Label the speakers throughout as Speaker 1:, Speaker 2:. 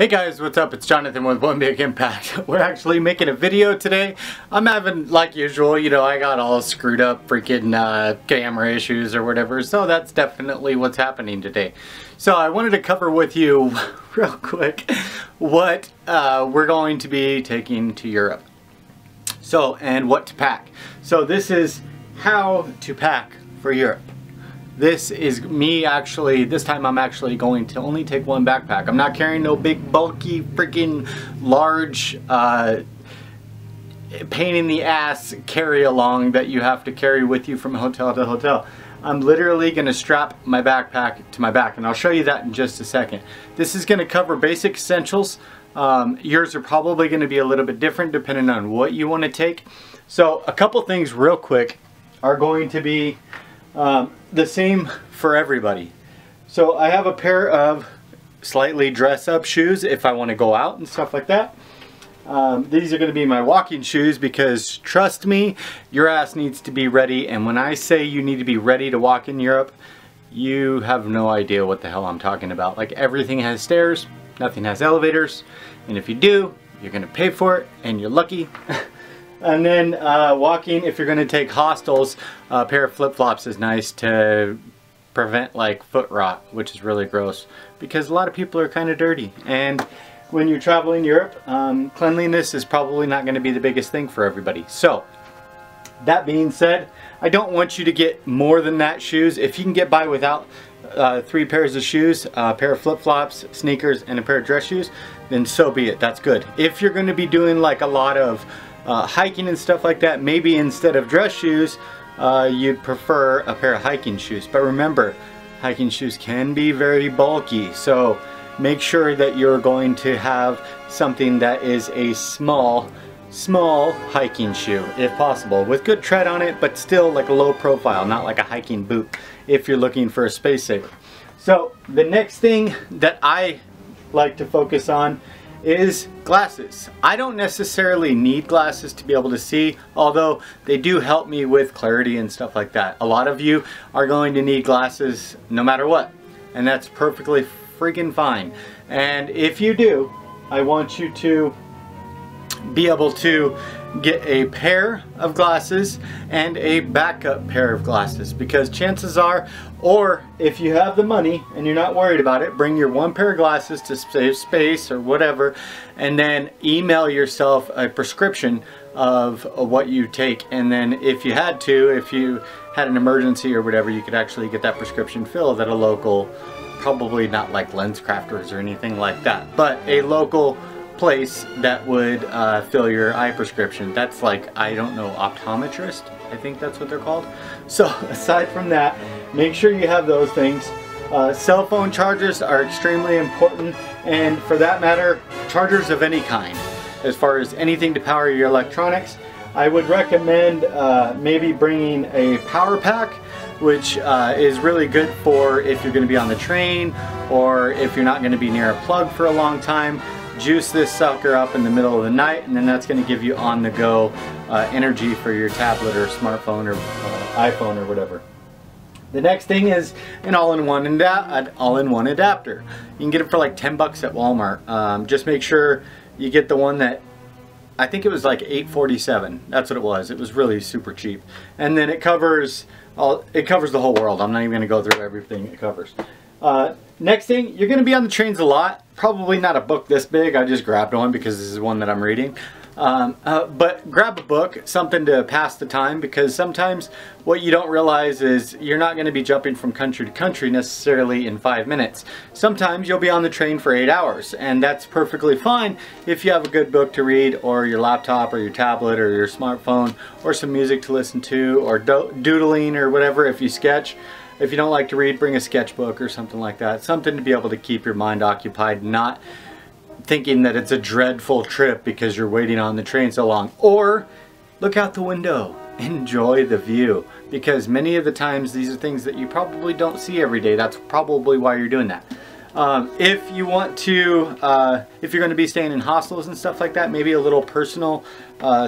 Speaker 1: Hey guys, what's up? It's Jonathan with One Big Impact. We're actually making a video today. I'm having, like usual, I got all screwed up freaking camera issues or whatever, so that's definitely what's happening today. So I wanted to cover with you real quick what we're going to be taking to Europe. So, and what to pack. So this is how to pack for Europe. This is me actually, this time I'm actually going to only take one backpack. I'm not carrying no big bulky freaking large pain in the ass carry along that you have to carry with you from hotel to hotel. I'm literally going to strap my backpack to my back, and I'll show you that in just a second. This is going to cover basic essentials. Yours are probably going to be a little bit different depending on what you want to take. So a couple things real quick are going to be the same for everybody. So I have a pair of slightly dress up shoes if I want to go out and stuff like that. These are going to be my walking shoes because trust me, your ass needs to be ready, and when I say you need to be ready to walk in Europe, you have no idea what the hell I'm talking about. Like, everything has stairs, nothing has elevators, and if you do, you're going to pay for it, and you're lucky. And then walking, if you're going to take hostels, a pair of flip-flops is nice to prevent like foot rot, which is really gross because a lot of people are kind of dirty. And when you're traveling Europe, cleanliness is probably not going to be the biggest thing for everybody. So that being said, I don't want you to get more than that shoes. If you can get by without 3 pairs of shoes, a pair of flip-flops, sneakers, and a pair of dress shoes, then so be it. That's good. If you're going to be doing like a lot of hiking and stuff like that, maybe instead of dress shoes you'd prefer a pair of hiking shoes. But remember, hiking shoes can be very bulky, so make sure that you're going to have something that is a small hiking shoe if possible, with good tread on it, but still like a low profile, not like a hiking boot if you're looking for a space saver. So the next thing that I like to focus on is glasses. I don't necessarily need glasses to be able to see, although they do help me with clarity and stuff like that. A lot of you are going to need glasses no matter what, and that's perfectly freaking fine. And if you do, I want you to be able to get a pair of glasses and a backup pair of glasses, because chances are, or if you have the money and you're not worried about it, bring your one pair of glasses to save space or whatever, and then email yourself a prescription of what you take, and then if you had to, if you had an emergency or whatever, you could actually get that prescription filled at a local, probably not like LensCrafters or anything like that, but a local place that would fill your eye prescription. That's like, I don't know, optometrist, I think that's what they're called. So aside from that, make sure you have those things. Cell phone chargers are extremely important, and for that matter, chargers of any kind. As far as anything to power your electronics, I would recommend maybe bringing a power pack, which is really good for if you're going to be on the train or if you're not going to be near a plug for a long time. Juice this sucker up in the middle of the night, and then that's going to give you on-the-go energy for your tablet or smartphone or iPhone or whatever. The next thing is an all-in-one adapter. You can get it for like 10 bucks at Walmart. Just make sure you get the one that, I think it was like $8.47. That's what it was. It was really super cheap. And then it covers the whole world. I'm not even going to go through everything it covers. Next thing, you're going to be on the trains a lot. Probably not a book this big. I just grabbed one because this is one that I'm reading. But grab a book, something to pass the time, because sometimes what you don't realize is you're not going to be jumping from country to country necessarily in 5 minutes. Sometimes you'll be on the train for 8 hours, and that's perfectly fine if you have a good book to read, or your laptop or your tablet or your smartphone, or some music to listen to, or doodling or whatever if you sketch. If you don't like to read, bring a sketchbook or something like that. Something to be able to keep your mind occupied, not thinking that it's a dreadful trip because you're waiting on the train so long. Or look out the window, enjoy the view, because many of the times these are things that you probably don't see every day. That's probably why you're doing that. If you want to, if you're going to be staying in hostels and stuff like that, maybe a little personal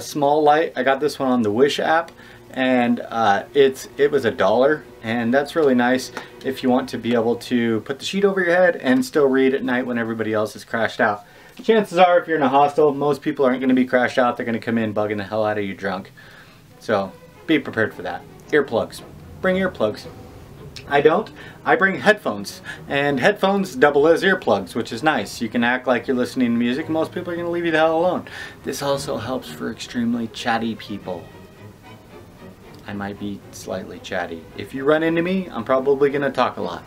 Speaker 1: small light. I got this one on the Wish app. and it was $1, and that's really nice if you want to be able to put the sheet over your head and still read at night when everybody else is crashed out. Chances are, if you're in a hostel, most people aren't going to be crashed out. They're going to come in bugging the hell out of you drunk. So be prepared for that. Earplugs. Bring earplugs. I don't. I bring headphones, and headphones double as earplugs, which is nice. You can act like you're listening to music, and most people are going to leave you the hell alone. This also helps for extremely chatty people. I might be slightly chatty. If you run into me, I'm probably going to talk a lot.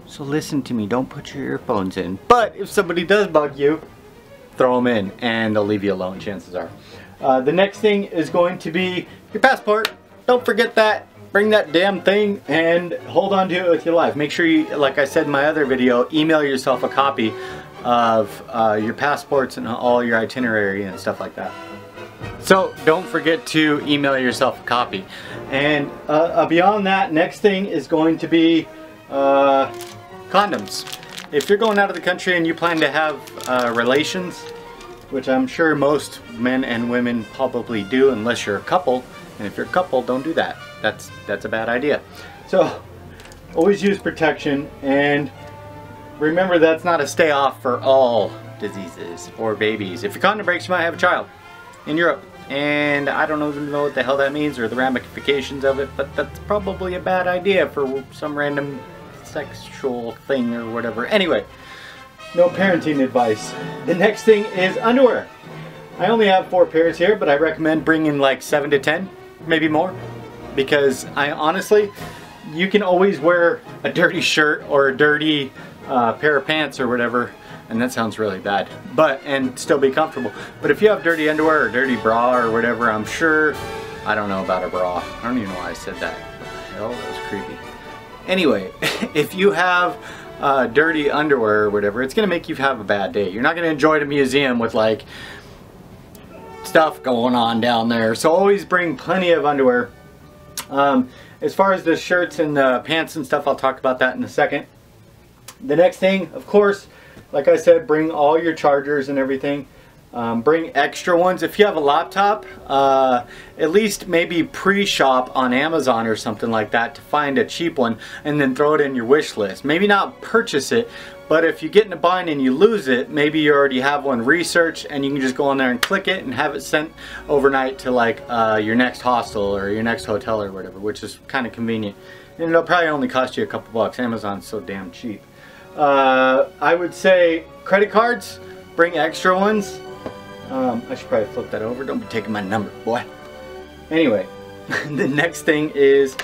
Speaker 1: So listen to me, don't put your earphones in. But if somebody does bug you, throw them in, and they'll leave you alone, chances are. The next thing is going to be your passport. Don't forget that. Bring that damn thing and hold on to it with your life. Make sure you, like I said in my other video, email yourself a copy of your passports and all your itinerary and stuff like that. So don't forget to email yourself a copy. And beyond that, next thing is going to be condoms. If you're going out of the country and you plan to have relations, which I'm sure most men and women probably do unless you're a couple, and if you're a couple, don't do that. That's a bad idea. So always use protection, and remember that's not a stay off for all diseases or babies. If your condom breaks, you might have a child in Europe, and I don't even know what the hell that means or the ramifications of it, but that's probably a bad idea for some random sexual thing or whatever. Anyway, no parenting advice. The next thing is underwear. I only have 4 pairs here, but I recommend bringing like 7 to 10, maybe more, because I honestly, you can always wear a dirty shirt or a dirty pair of pants or whatever, and that sounds really bad, and still be comfortable. But if you have dirty underwear or dirty bra or whatever, I'm sure, I don't know about a bra. I don't even know why I said that. What the hell? That was creepy. Anyway, if you have dirty underwear or whatever, it's gonna make you have a bad day. You're not gonna enjoy the museum with like stuff going on down there. So always bring plenty of underwear. As far as the shirts and the pants and stuff, I'll talk about that in a second. The next thing, of course, like I said, bring all your chargers and everything. Bring extra ones. If you have a laptop, at least maybe pre-shop on Amazon or something like that to find a cheap one and then throw it in your wish list. Maybe not purchase it, but if you get in a bind and you lose it, maybe you already have one researched and you can just go on there and click it and have it sent overnight to like your next hostel or your next hotel or whatever, which is kind of convenient. And it'll probably only cost you a couple bucks. Amazon's so damn cheap. I would say credit cards, bring extra ones. I should probably flip that over. Don't be taking my number, boy. Anyway, the next thing is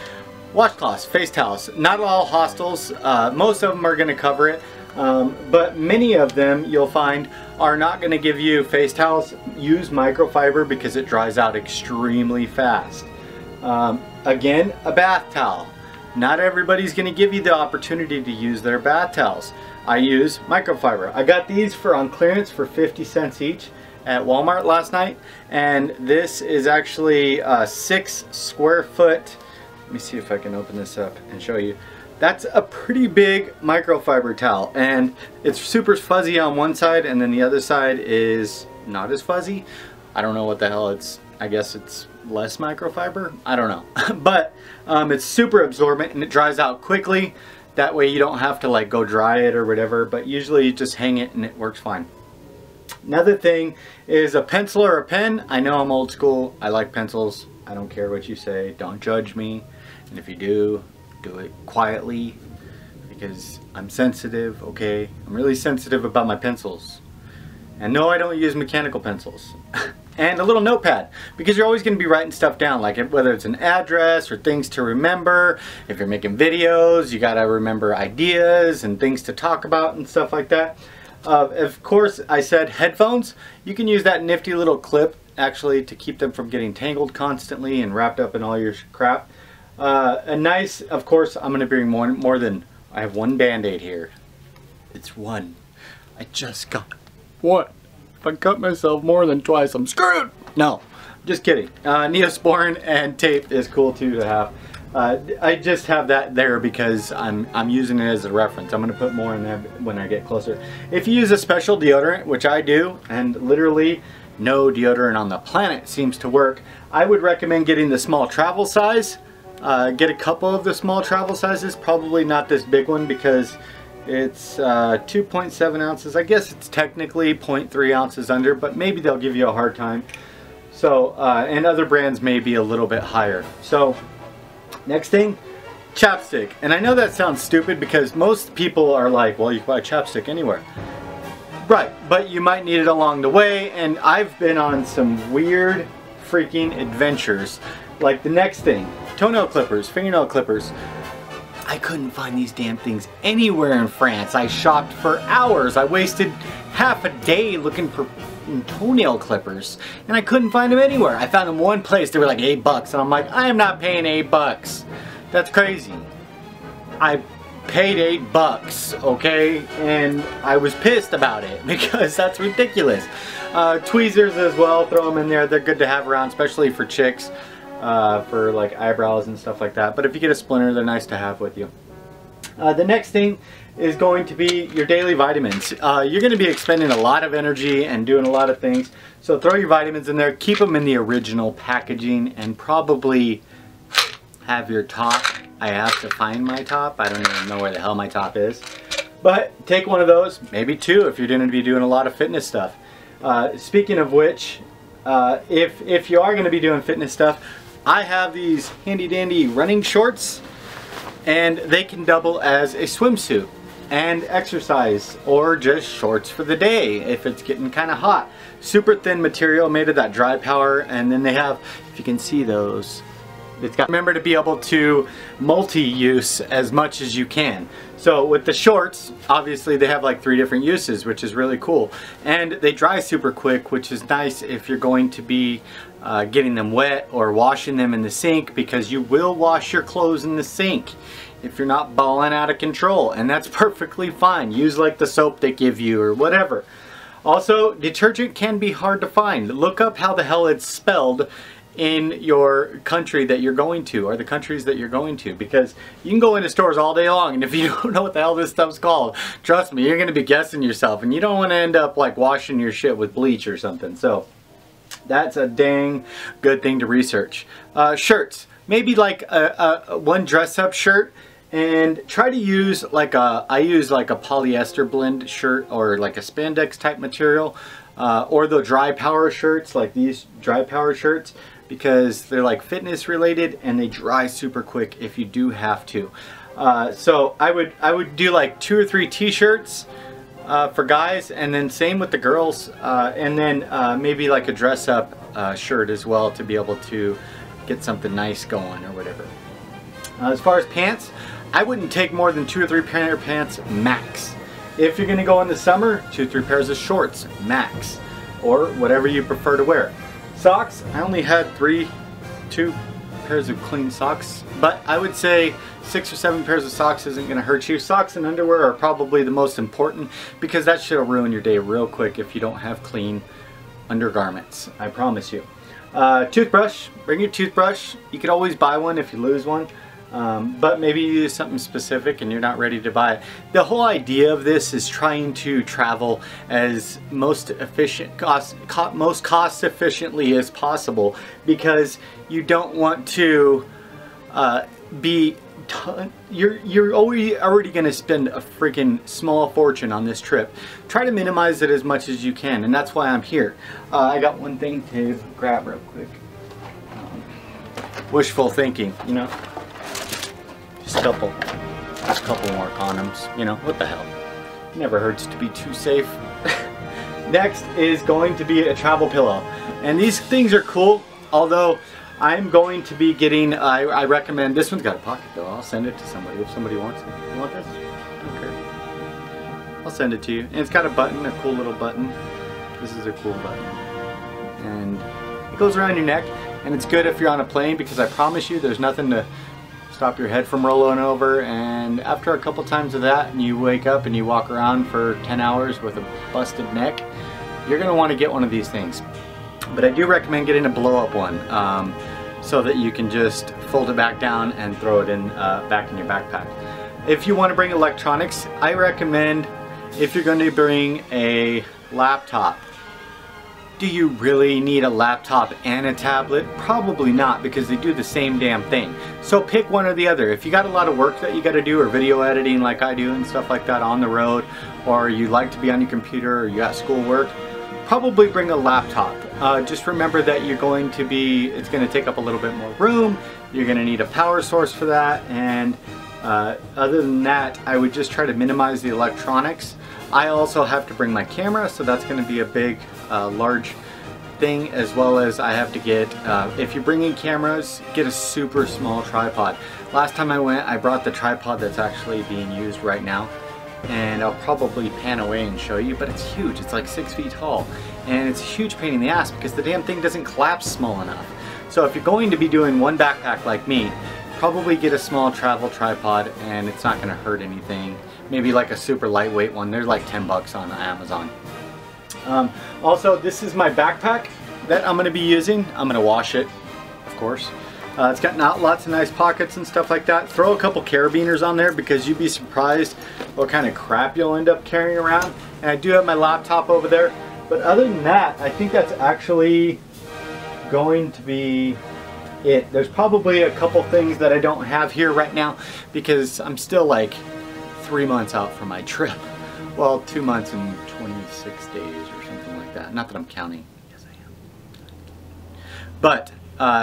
Speaker 1: washcloths, face towels. Not all hostels, most of them are going to cover it, but many of them you'll find are not going to give you face towels. Use microfiber because it dries out extremely fast. Again, a bath towel. Not everybody's going to give you the opportunity to use their bath towels. I use microfiber. I got these on clearance for 50 cents each at Walmart last night, and this is actually a 6 square foot. Let me see if I can open this up and show you. That's a pretty big microfiber towel, and it's super fuzzy on one side and then the other side is not as fuzzy. I don't know what the hell it's, I guess it's less microfiber, I don't know. But it's super absorbent and it dries out quickly. That way you don't have to like go dry it or whatever, but usually you just hang it and it works fine. Another thing is a pencil or a pen. I know I'm old school, I like pencils. I don't care what you say, don't judge me. And if you do, do it quietly because I'm sensitive, okay? I'm really sensitive about my pencils. And no, I don't use mechanical pencils. And a little notepad, because you're always going to be writing stuff down, like whether it's an address or things to remember. If you're making videos, you got to remember ideas and things to talk about and stuff like that. Of course, I said headphones. You can use that nifty little clip actually to keep them from getting tangled constantly and wrapped up in all your crap. A nice, of course, I'm going to bring more than, I have one Band-Aid here. It's one. I just got one. If I cut myself more than twice, I'm screwed. No, just kidding. Neosporin and tape is cool too to have. I just have that there because I'm using it as a reference. I'm going to put more in there when I get closer. If you use a special deodorant, which I do, and literally no deodorant on the planet seems to work. I would recommend getting the small travel size. Get a couple of the small travel sizes, probably not this big one because it's 2.7 ounces. I guess it's technically 0.3 ounces under, but maybe they'll give you a hard time. So, and other brands may be a little bit higher. So, next thing, chapstick. And I know that sounds stupid because most people are like, well, you can buy chapstick anywhere. Right, but you might need it along the way, and I've been on some weird freaking adventures. Like the next thing, toenail clippers, fingernail clippers. I couldn't find these damn things anywhere in France. I shopped for hours. I wasted half a day looking for toenail clippers, and I couldn't find them anywhere. I found them one place. They were like $8, and I'm like, I am not paying $8. That's crazy. I paid $8, okay, and I was pissed about it because that's ridiculous. Tweezers as well, throw them in there. They're good to have around, especially for chicks, for like eyebrows and stuff like that. But if you get a splinter, they're nice to have with you. The next thing is going to be your daily vitamins. You're going to be expending a lot of energy and doing a lot of things, so throw your vitamins in there. Keep them in the original packaging, and probably have your top. I have to find my top. I don't even know where the hell my top is. But take one of those, maybe two if you're going to be doing a lot of fitness stuff. Speaking of which, if you are going to be doing fitness stuff, I have these handy dandy running shorts, and they can double as a swimsuit and exercise, or just shorts for the day if it's getting kind of hot. Super thin material made of that dry power, and then they have, if you can see those, it's got, remember to be able to multi-use as much as you can. So with the shorts, obviously they have like 3 different uses, which is really cool. And they dry super quick, which is nice if you're going to be getting them wet or washing them in the sink, because you will wash your clothes in the sink if you're not balling out of control, and that's perfectly fine. Use like the soap they give you or whatever. Also, detergent can be hard to find. Look up how the hell it's spelled in your country that you're going to, or the countries that you're going to, because you can go into stores all day long, and if you don't know what the hell this stuff's called, trust me, you're going to be guessing yourself, and you don't want to end up like washing your shit with bleach or something. So that's a dang good thing to research. Shirts, maybe like one dress-up shirt, and try to use like I use like a polyester blend shirt, or like a spandex type material, or the dry power shirts, like these dry power shirts, because they're like fitness related and they dry super quick if you do have to. So I would do like 2 or 3 t-shirts for guys, and then same with the girls, and then maybe like a dress-up shirt as well, to be able to get something nice going or whatever. As far as pants, I wouldn't take more than 2 or 3 pair of pants max. If you're going to go in the summer, 2 or 3 pairs of shorts max, or whatever you prefer to wear. Socks, I only had 2 pairs of clean socks, but I would say 6 or 7 pairs of socks isn't going to hurt you. Socks and underwear are probably the most important, because that shit will ruin your day real quick if you don't have clean undergarments, I promise you. Toothbrush, bring your toothbrush. You could always buy one if you lose one. But maybe you use something specific and you're not ready to buy it. The whole idea of this is trying to travel as most cost efficiently as possible, because you don't want to you're already going to spend a freaking small fortune on this trip. Try to minimize it as much as you can, and that's why I'm here. I got one thing to grab real quick. Wishful thinking, you know. Just a couple more condoms, you know, what the hell. Never hurts to be too safe. Next is going to be a travel pillow. And these things are cool, although I'm going to be getting, I recommend, this one's got a pocket though. I'll send it to somebody if somebody wants it. You want this? I don't care. I'll send it to you. And it's got a button, a cool little button. This is a cool button. And it goes around your neck, and it's good if you're on a plane, because I promise you there's nothing to stop your head from rolling over. And after a couple times of that, and you wake up and you walk around for 10 hours with a busted neck, you're going to want to get one of these things. But I do recommend getting a blow-up one, so that you can just fold it back down and throw it in back in your backpack. If you want to bring electronics, I recommend, if you're going to bring a laptop, Do you really need a laptop and a tablet? Probably not, because they do the same damn thing. So pick one or the other. If you got a lot of work that you got to do, or video editing like I do and stuff like that on the road, or you like to be on your computer, or you got school work, probably bring a laptop. Just remember that it's going to take up a little bit more room. You're going to need a power source for that, and other than that, I would just try to minimize the electronics. I also have to bring my camera, so that's going to be a big, large thing, as well as I have to get, if you're bringing cameras, get a super small tripod. Last time I went, I brought the tripod that's actually being used right now, and I'll probably pan away and show you, but it's huge. It's like 6 feet tall, and it's a huge pain in the ass because the damn thing doesn't collapse small enough. So if you're going to be doing one backpack like me, probably get a small travel tripod, and it's not going to hurt anything. Maybe like a super lightweight one. They're like 10 bucks on Amazon. Also, this is my backpack that I'm going to be using. I'm going to wash it, of course. It's got lots of nice pockets and stuff like that. Throw a couple carabiners on there, because you'd be surprised what kind of crap you'll end up carrying around. And I do have my laptop over there. But other than that, I think that's actually going to be it. There's probably a couple things that I don't have here right now, because I'm still like 3 months out from my trip. Well, 2 months and 26 days or something like that. Not that I'm counting. Yes, I am. But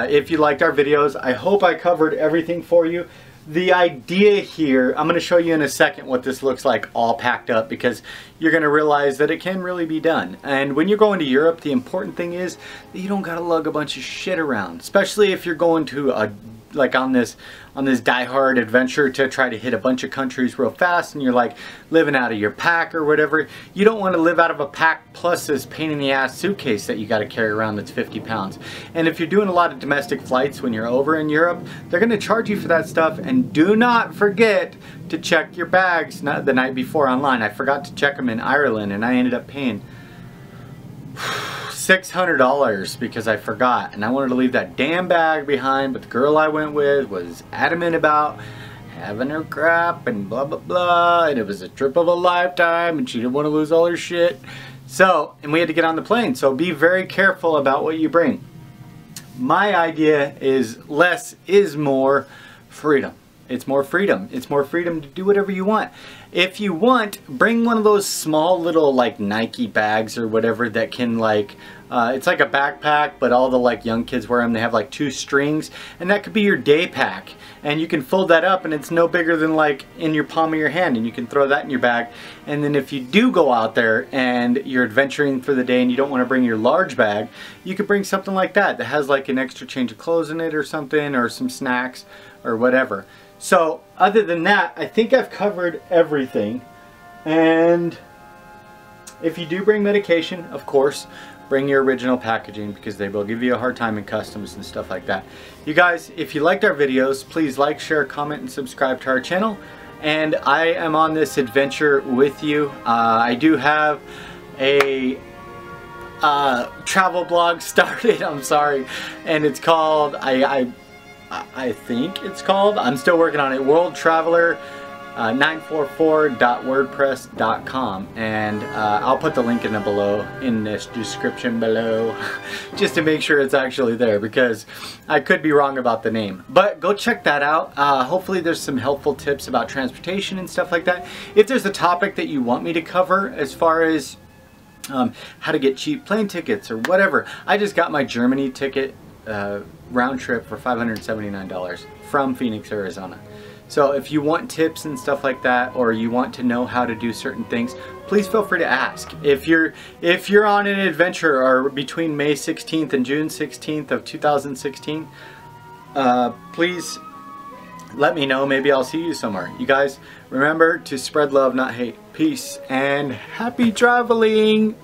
Speaker 1: if you liked our videos, I hope I covered everything for you. The idea here, I'm going to show you in a second what this looks like all packed up, because you're going to realize that it can really be done. And when you're going to Europe, the important thing is that you don't got to lug a bunch of shit around, especially if you're going to like on this die-hard adventure to try to hit a bunch of countries real fast, and you're like living out of your pack or whatever. You don't want to live out of a pack plus this pain in the ass suitcase that you got to carry around that's 50 pounds. And if you're doing a lot of domestic flights when you're over in Europe, they're going to charge you for that stuff. And do not forget to check your bags the night before online. I forgot to check them in Ireland, and I ended up paying $600 because I forgot, and I wanted to leave that damn bag behind, but the girl I went with was adamant about having her crap and blah blah blah, and it was a trip of a lifetime, and she didn't want to lose all her shit. So, and we had to get on the plane, so be very careful about what you bring. My idea is less is more freedom. It's more freedom. It's more freedom to do whatever you want. If you want, bring one of those small little like Nike bags or whatever that can like, it's like a backpack, but all the like young kids wear them. They have like 2 strings, and that could be your day pack. And you can fold that up, and it's no bigger than like in your palm of your hand, and you can throw that in your bag. And then if you do go out there and you're adventuring for the day and you don't want to bring your large bag, you could bring something like that that has like an extra change of clothes in it or something, or some snacks or whatever. So other than that, I think I've covered everything. And if you do bring medication, of course, bring your original packaging, because they will give you a hard time in customs and stuff like that. You guys, if you liked our videos, please like, share, comment, and subscribe to our channel. And I am on this adventure with you. I do have a travel blog started, I'm sorry, and it's called, I think it's called, I'm still working on it, World Traveler 944.wordpress.com, and I'll put the link in this description below just to make sure it's actually there, because I could be wrong about the name. But go check that out. Hopefully there's some helpful tips about transportation and stuff like that. If there's a topic that you want me to cover as far as how to get cheap plane tickets or whatever, I just got my Germany ticket round trip for $579 from Phoenix, Arizona. So if you want tips and stuff like that, or you want to know how to do certain things, please feel free to ask. If you're on an adventure or between May 16th and June 16th of 2016, please let me know. Maybe I'll see you somewhere. You guys, remember to spread love, not hate. Peace and happy traveling.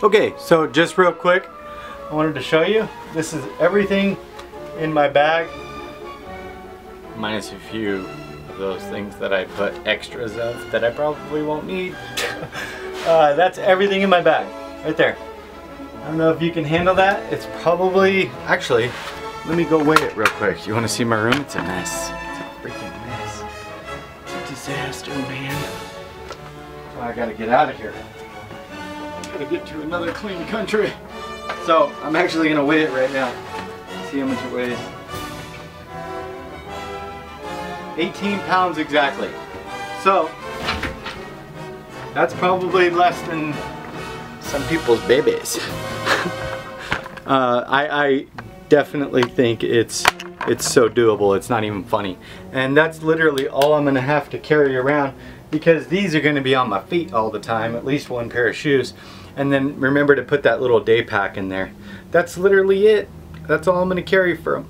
Speaker 1: Okay, so just real quick, I wanted to show you, this is everything in my bag, minus a few of those things that I put extras of that I probably won't need. That's everything in my bag, right there. I don't know if you can handle that. It's probably, actually, let me go weigh it real quick. You want to see my room? It's a mess. It's a freaking mess. It's a disaster, man. So I gotta get out of here. gotta get to another clean country. So I'm actually gonna weigh it right now. See how much it weighs. 18 pounds exactly. So that's probably less than some people's babies. I definitely think it's so doable, it's not even funny. And that's literally all I'm gonna have to carry around, because these are gonna be on my feet all the time, at least one pair of shoes. And then remember to put that little day pack in there. That's literally it. That's all I'm gonna carry for them.